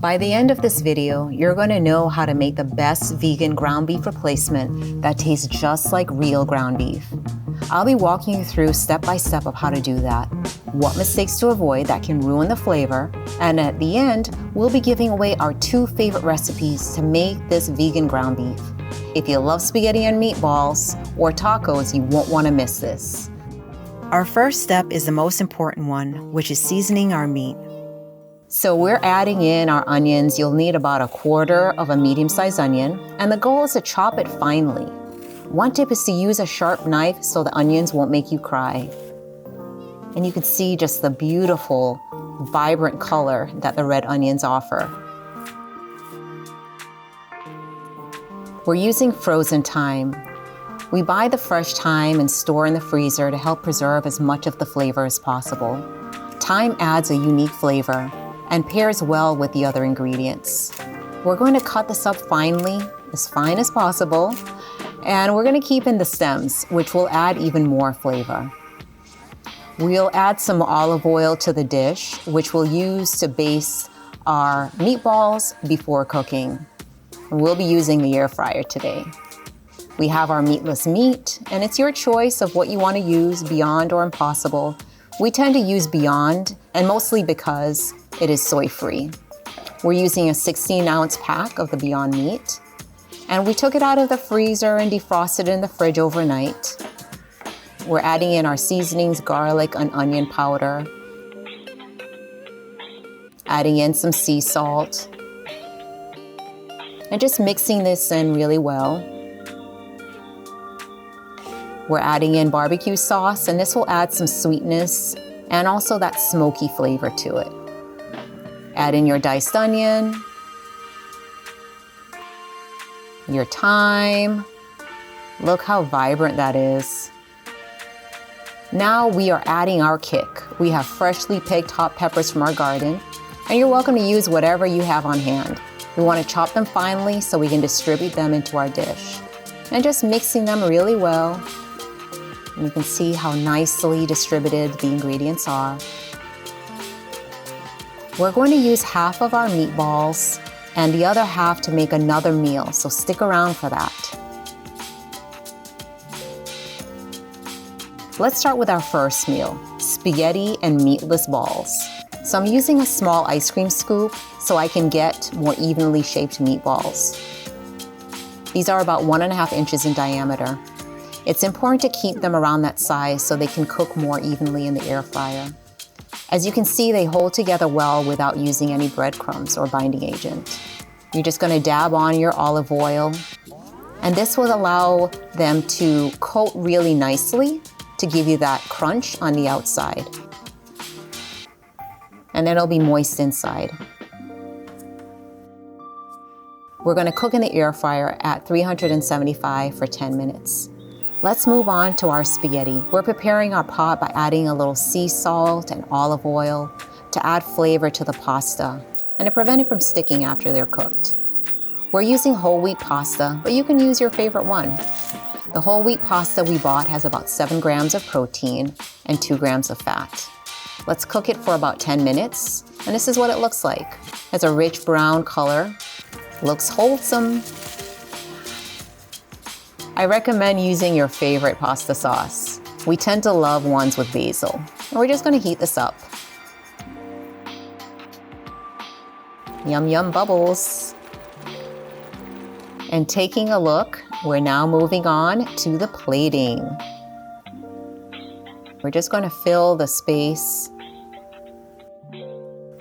By the end of this video, you're going to know how to make the best vegan ground beef replacement that tastes just like real ground beef. I'll be walking you through step by step of how to do that, what mistakes to avoid that can ruin the flavor, and at the end, we'll be giving away our 2 favorite recipes to make this vegan ground beef. If you love spaghetti and meatballs or tacos, you won't want to miss this. Our first step is the most important one, which is seasoning our meat. So we're adding in our onions. You'll need about 1/4 of a medium-sized onion, and the goal is to chop it finely. One tip is to use a sharp knife so the onions won't make you cry. And you can see just the beautiful, vibrant color that the red onions offer. We're using frozen thyme. We buy the fresh thyme and store in the freezer to help preserve as much of the flavor as possible. Thyme adds a unique flavor and pairs well with the other ingredients. We're going to cut this up finely, as fine as possible, and we're going to keep in the stems, which will add even more flavor. We'll add some olive oil to the dish, which we'll use to baste our meatballs before cooking. We'll be using the air fryer today. We have our meatless meat, and it's your choice of what you want to use, Beyond or Impossible. We tend to use Beyond, and mostly because it is soy-free. We're using a 16-ounce pack of the Beyond meat, and we took it out of the freezer and defrosted it in the fridge overnight. We're adding in our seasonings, garlic and onion powder, adding in some sea salt, and just mixing this in really well. We're adding in barbecue sauce, and this will add some sweetness and also that smoky flavor to it. Add in your diced onion, your thyme. Look how vibrant that is. Now we are adding our kick. We have freshly picked hot peppers from our garden, and you're welcome to use whatever you have on hand. We want to chop them finely so we can distribute them into our dish. And just mixing them really well. And you can see how nicely distributed the ingredients are. We're going to use half of our meatballs and the other half to make another meal, so stick around for that. Let's start with our first meal, spaghetti and meatless balls. So I'm using a small ice cream scoop so I can get more evenly shaped meatballs. These are about 1.5 inches in diameter. It's important to keep them around that size so they can cook more evenly in the air fryer. As you can see, they hold together well without using any breadcrumbs or binding agent. You're just going to dab on your olive oil, and this will allow them to coat really nicely to give you that crunch on the outside. And then it'll be moist inside. We're going to cook in the air fryer at 375 for 10 minutes. Let's move on to our spaghetti. We're preparing our pot by adding a little sea salt and olive oil to add flavor to the pasta and to prevent it from sticking after they're cooked. We're using whole wheat pasta, but you can use your favorite one. The whole wheat pasta we bought has about 7 grams of protein and 2 grams of fat. Let's cook it for about 10 minutes, and this is what it looks like. It has a rich brown color, looks wholesome. I recommend using your favorite pasta sauce. We tend to love ones with basil. And we're just going to heat this up. Yum, yum bubbles. And taking a look, we're now moving on to the plating. We're just going to fill the space.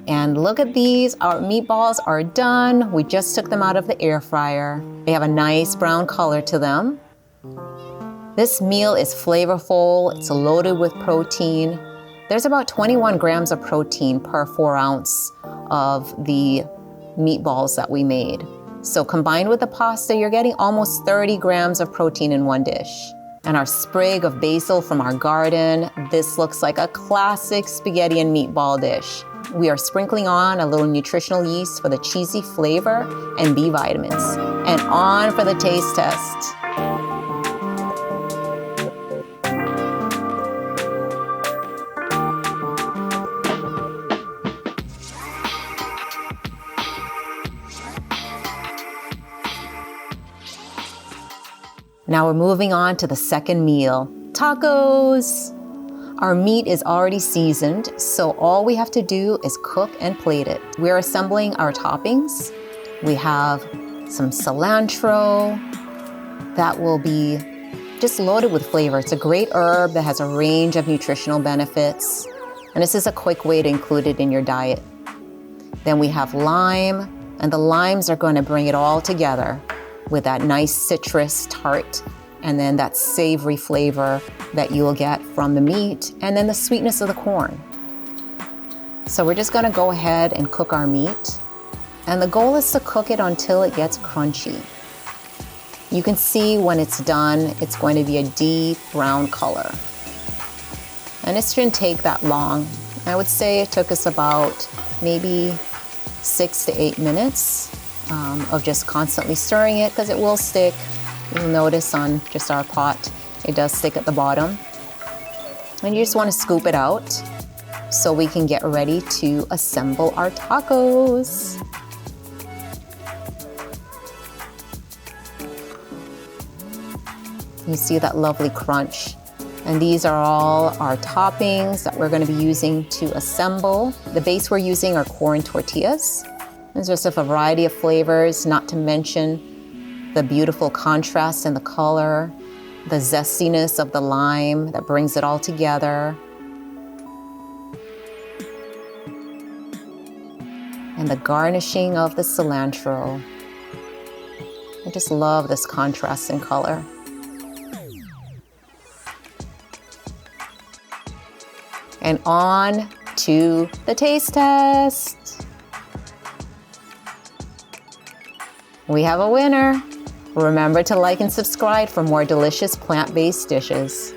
And look at these, our meatballs are done. We just took them out of the air fryer. They have a nice brown color to them. This meal is flavorful, it's loaded with protein. There's about 21 grams of protein per 4 ounce of the meatballs that we made. So combined with the pasta, you're getting almost 30 grams of protein in one dish. And our sprig of basil from our garden, this looks like a classic spaghetti and meatball dish. We are sprinkling on a little nutritional yeast for the cheesy flavor and B vitamins. And on for the taste test. Now we're moving on to the second meal, tacos. Our meat is already seasoned, so all we have to do is cook and plate it. We're assembling our toppings. We have some cilantro that will be just loaded with flavor. It's a great herb that has a range of nutritional benefits, and this is a quick way to include it in your diet. Then we have lime, and the limes are going to bring it all together with that nice citrus tart, and then that savory flavor that you will get from the meat, and then the sweetness of the corn. So we're just going to go ahead and cook our meat, and the goal is to cook it until it gets crunchy. You can see when it's done, it's going to be a deep brown color. And it shouldn't take that long. I would say it took us about maybe 6 to 8 minutes of just constantly stirring it, because it will stick. You'll notice on just our pot, it does stick at the bottom. And you just want to scoop it out so we can get ready to assemble our tacos. You see that lovely crunch. And these are all our toppings that we're going to be using to assemble. The base we're using are corn tortillas. There's just a variety of flavors, not to mention the beautiful contrast in the color, the zestiness of the lime that brings it all together, and the garnishing of the cilantro. I just love this contrast in color. And on to the taste test. We have a winner. Remember to like and subscribe for more delicious plant-based dishes.